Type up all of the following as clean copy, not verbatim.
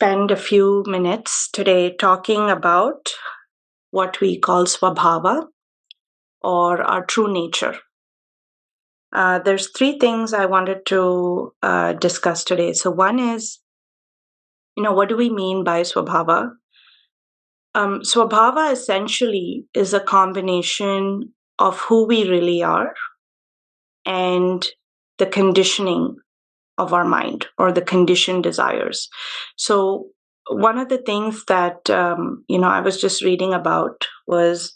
spend a few minutes today talking about what we call Svabhava, or our true nature. There's three things I wanted to discuss today. So one is, what do we mean by Svabhava? Svabhava essentially is a combination of who we really are and the conditioning of our mind, or the conditioned desires. So one of the things that I was just reading about was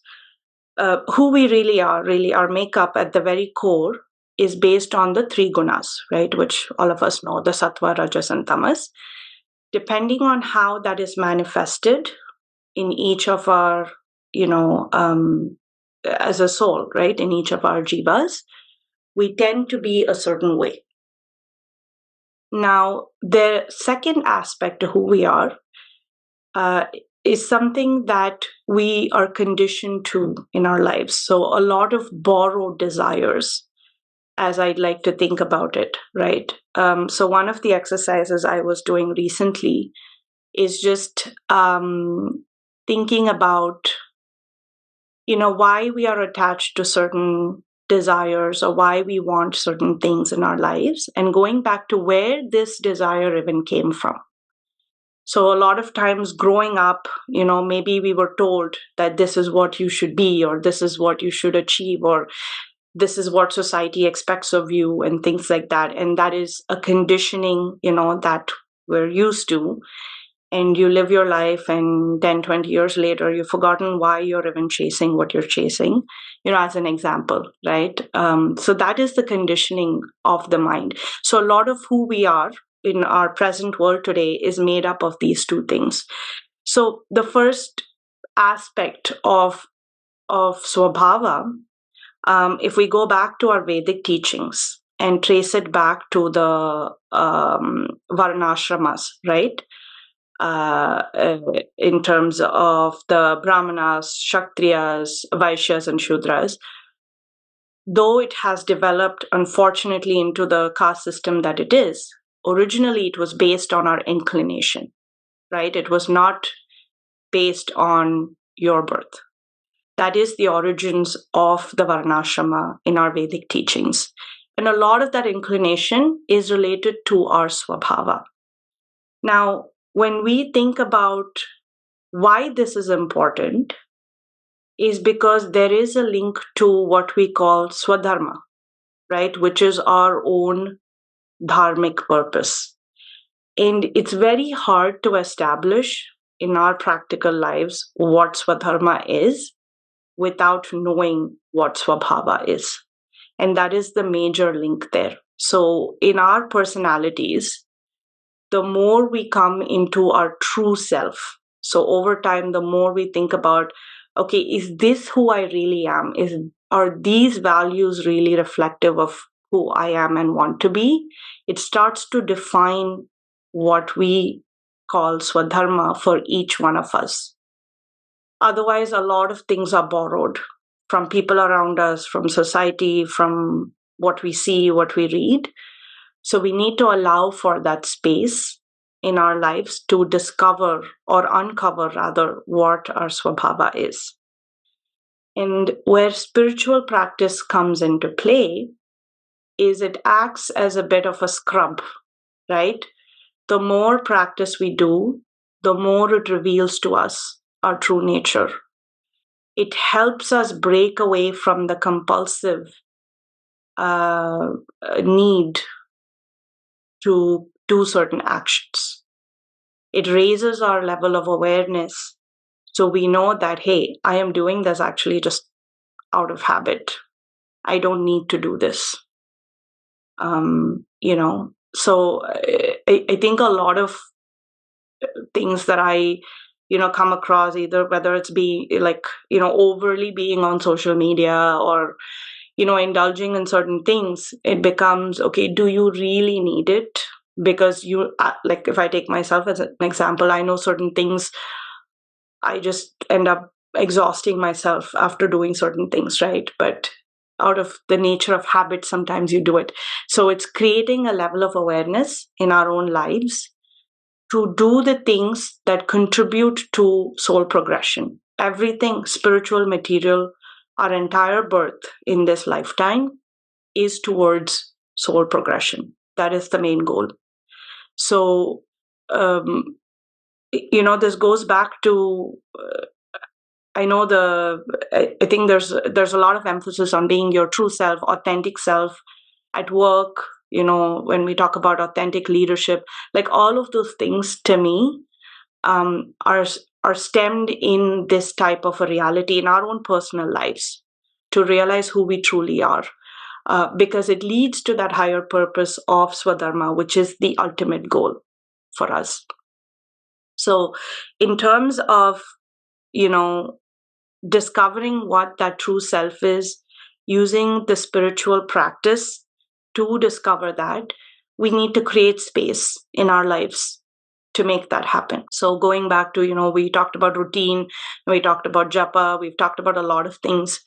who we really are. Really, our makeup at the very core is based on the three gunas, right? Which all of us know: the sattva, rajas, and tamas. Depending on how that is manifested in each of our, as a soul, right? In each of our jivas, we tend to be a certain way. Now, the second aspect of who we are is something that we are conditioned to in our lives. So a lot of borrowed desires, as I'd like to think about it, right? So one of the exercises I was doing recently is just thinking about, why we are attached to certain desires, or why we want certain things in our lives, and going back to where this desire even came from. So a lot of times growing up, maybe we were told that this is what you should be, or this is what you should achieve, or this is what society expects of you, and things like that. And that is a conditioning, that we're used to. And you live your life, and 10, 20 years later, you've forgotten why you're even chasing what you're chasing, as an example, right? So that is the conditioning of the mind. So a lot of who we are in our present world today is made up of these two things. So the first aspect of Svabhava, if we go back to our Vedic teachings and trace it back to the varnashramas, right? In terms of the Brahmanas, Kshatriyas, Vaishyas, and Shudras, though it has developed, unfortunately, into the caste system that it is, originally it was based on our inclination, right? It was not based on your birth. That is the origins of the Varnashrama in our Vedic teachings. And a lot of that inclination is related to our Svabhava. Now, when we think about why this is important, is because there is a link to what we call Swadharma, right? Which is our own dharmic purpose. And it's very hard to establish in our practical lives what Swadharma is without knowing what Svabhava is. And that is the major link there. So in our personalities, the more we come into our true self, so over time, the more we think about, okay, is this who I really am? Are these values really reflective of who I am and want to be? It starts to define what we call Swadharma for each one of us. Otherwise, a lot of things are borrowed from people around us, from society, from what we see, what we read. So we need to allow for that space in our lives to discover, or uncover rather, what our Svabhava is. And where spiritual practice comes into play is it acts as a bit of a scrub, right? The more practice we do, the more it reveals to us our true nature. It helps us break away from the compulsive need to do certain actions. It raises our level of awareness. So we know that, hey, I am doing this actually just out of habit. I don't need to do this. So I think a lot of things that I, come across, either whether it's overly being on social media, or, indulging in certain things, it becomes, okay, do you really need it? Because if I take myself as an example, I know certain things, I just end up exhausting myself after doing certain things, right? But out of the nature of habit, sometimes you do it. So it's creating a level of awareness in our own lives to do the things that contribute to soul progression. Everything spiritual, material, our entire birth in this lifetime is towards soul progression. That is the main goal. So, this goes back to I think there's a lot of emphasis on being your true self, authentic self at work. When we talk about authentic leadership, like all of those things to me are stemmed in this type of a reality in our own personal lives, to realize who we truly are, because it leads to that higher purpose of Swadharma, which is the ultimate goal for us. So, in terms of discovering what that true self is, using the spiritual practice to discover that, we need to create space in our lives to make that happen. So going back to, we talked about routine, we talked about japa, we've talked about a lot of things.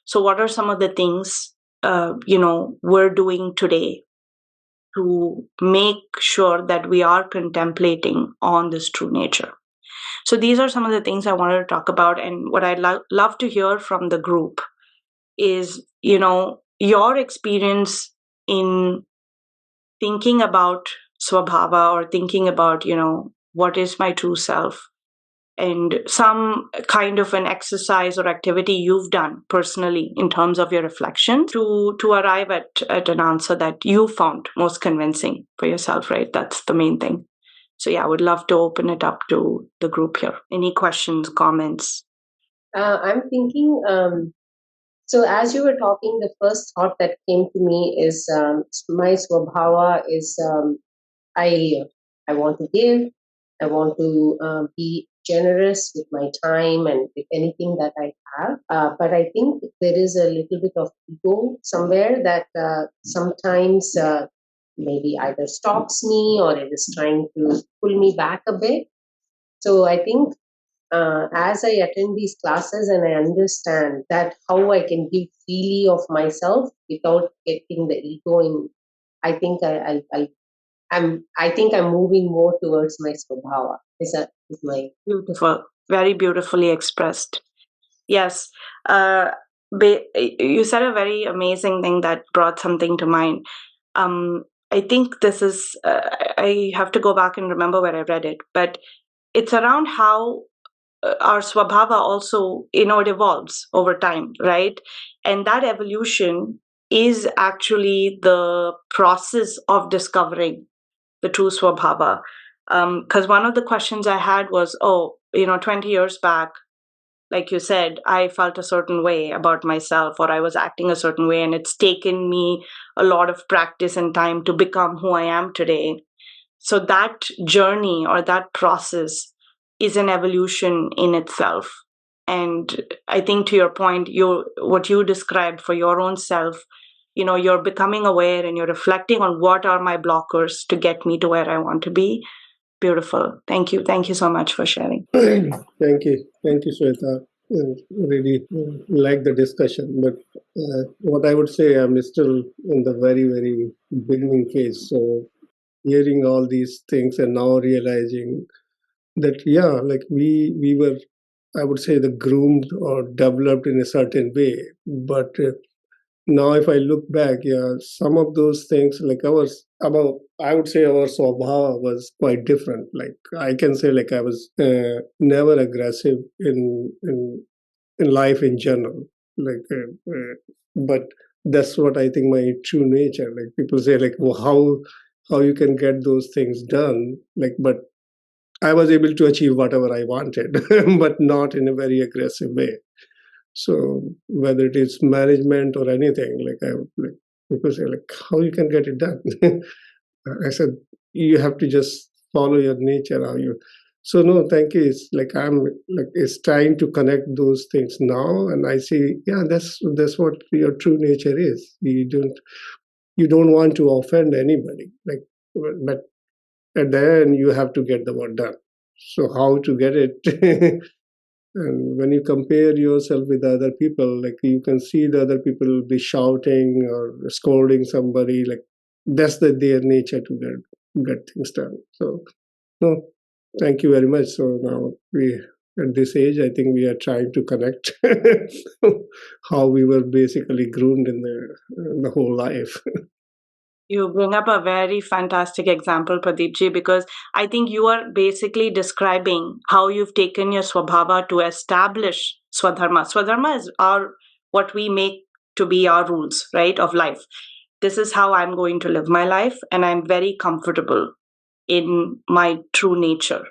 So what are some of the things, we're doing today to make sure that we are contemplating on this true nature? So these are some of the things I wanted to talk about. And what I'd love to hear from the group is, your experience in thinking about Svabhava, or thinking about, what is my true self, and some kind of an exercise or activity you've done personally in terms of your reflection to arrive at an answer that you found most convincing for yourself, right? That's the main thing. So yeah, I would love to open it up to the group here. Any questions, comments? I'm thinking, so as you were talking, the first thought that came to me is my Svabhava is I want to give, I want to be generous with my time and with anything that I have. But I think there is a little bit of ego somewhere that sometimes maybe either stops me or it is trying to pull me back a bit. So I think as I attend these classes and I understand that how I can give freely of myself without getting the ego in, I think I think I'm moving more towards my Svabhava. Is my beautiful, very beautifully expressed. Yes, you said a very amazing thing that brought something to mind. I think this is. I have to go back and remember where I read it, but it's around how our Swabhava also, it evolves over time, right? And that evolution is actually the process of discovering the true Swabhava. Because one of the questions I had was, 20 years back, like you said, I felt a certain way about myself, or I was acting a certain way, and it's taken me a lot of practice and time to become who I am today. So that journey or that process is an evolution in itself. And I think, to your point, what you described for your own self, you're becoming aware and you're reflecting on what are my blockers to get me to where I want to be. Beautiful. Thank you. Thank you so much for sharing. Thank you, Shweta. Really like the discussion, but what I would say, I'm still in the very, very beginning phase. So hearing all these things and now realizing that, yeah, like we were, I would say, the groomed or developed in a certain way, but now if I look back, yeah, some of those things, like I would say our swabhava was quite different. Like I can say, like I was never aggressive in life in general. Like, but that's what I think my true nature. Like people say, like, well, how you can get those things done? Like, but I was able to achieve whatever I wanted, but not in a very aggressive way. So whether it is management or anything, like people say, like, how you can get it done? I said, you have to just follow your nature. How you? So no, thank you. It's like I'm like it's trying to connect those things now, and I see, yeah, that's what your true nature is. You don't want to offend anybody, like, but at the end you have to get the work done. So how to get it? And when you compare yourself with other people, like you can see the other people be shouting or scolding somebody, like that's their nature to get things done. So No, thank you very much. So now at this age, I think we are trying to connect how we were basically groomed in the whole life. You bring up a very fantastic example, Pradeepji, because I think you are basically describing how you've taken your Svabhava to establish Swadharma. Swadharma is what we make to be our rules, right, of life. This is how I'm going to live my life, and I'm very comfortable in my true nature.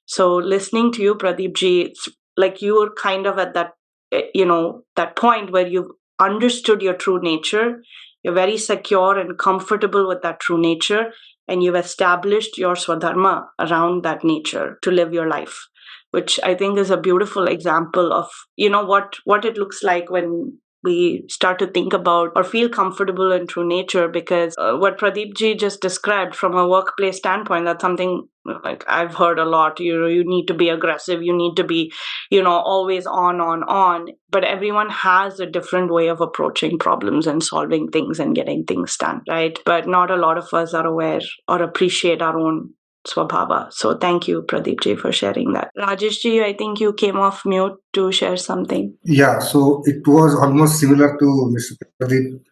So listening to you, Pradeepji, it's like you were kind of at that, that point where you've understood your true nature. You're very secure and comfortable with that true nature, and you've established your Swadharma around that nature to live your life, which I think is a beautiful example of, what it looks like when we start to think about or feel comfortable in true nature. Because what Pradeep ji just described from a workplace standpoint, that's something like I've heard a lot. You need to be aggressive, you need to be, always on. But everyone has a different way of approaching problems and solving things and getting things done, right? But not a lot of us are aware or appreciate our own Swabhava. So thank you, Pradeep ji, for sharing that. Rajesh ji, I think you came off mute to share something. Yeah, so it was almost similar to Mr. Pradeep.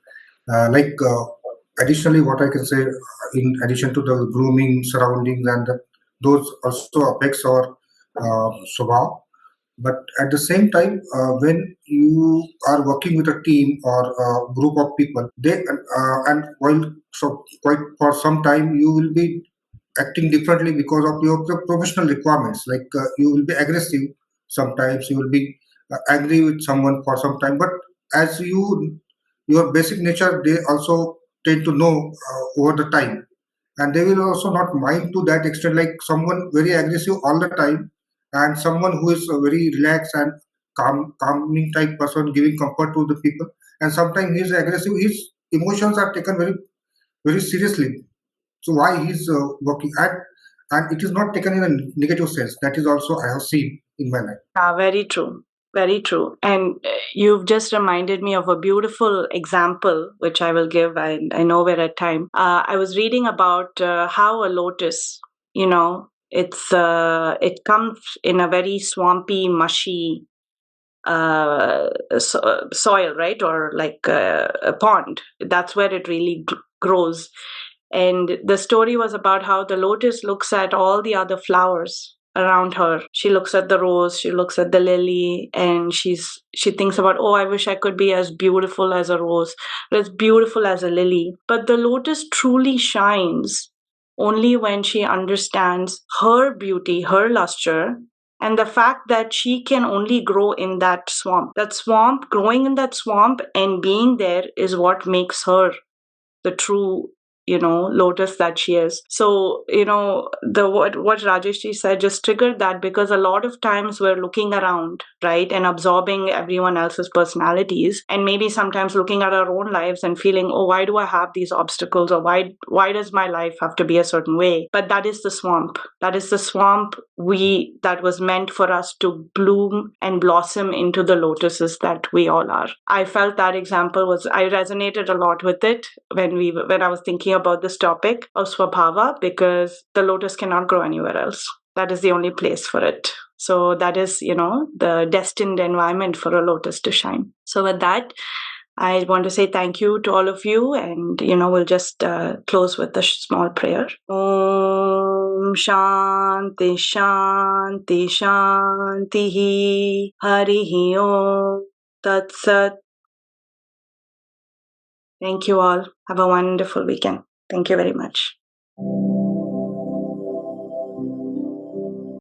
Additionally, what I can say, in addition to the grooming surroundings and those also affects our swabha. But at the same time, when you are working with a team or a group of people, and while so quite for some time you will be acting differently because of your professional requirements. You will be aggressive sometimes, you will be angry with someone for some time. But as your basic nature, they also tend to know over the time, and they will also not mind to that extent. Like someone very aggressive all the time, and someone who is very relaxed and calming type person, giving comfort to the people. And sometimes he is aggressive. His emotions are taken very very seriously. So why he's working at, and it is not taken in a negative sense. That is also I have seen in my life. Yeah, very true. Very true. And you've just reminded me of a beautiful example, which I will give. I know we're at time. I was reading about how a lotus, it comes in a very swampy, mushy soil, right? Or like a pond. That's where it really grows. And the story was about how the lotus looks at all the other flowers around her. She looks at the rose, she looks at the lily, and she thinks about, oh, I wish I could be as beautiful as a rose, or as beautiful as a lily. But the lotus truly shines only when she understands her beauty, her luster, and the fact that she can only grow in that swamp. That swamp, growing in that swamp and being there is what makes her the true lotus that she is. So the what Rajesh ji said just triggered that, because a lot of times we're looking around, right, and absorbing everyone else's personalities, and maybe sometimes looking at our own lives and feeling, oh, why do I have these obstacles, or why does my life have to be a certain way? But that is the swamp. That is the swamp that was meant for us to bloom and blossom into the lotuses that we all are. I felt that example I resonated a lot with it when I was thinking about this topic of Swabhava, because the lotus cannot grow anywhere else. That is the only place for it. So that is, the destined environment for a lotus to shine. So with that, I want to say thank you to all of you, and we'll just close with a small prayer. Om Shanti Shanti Shanti Harihi Om Tat Sat. Thank you all. Have a wonderful weekend. Thank you very much.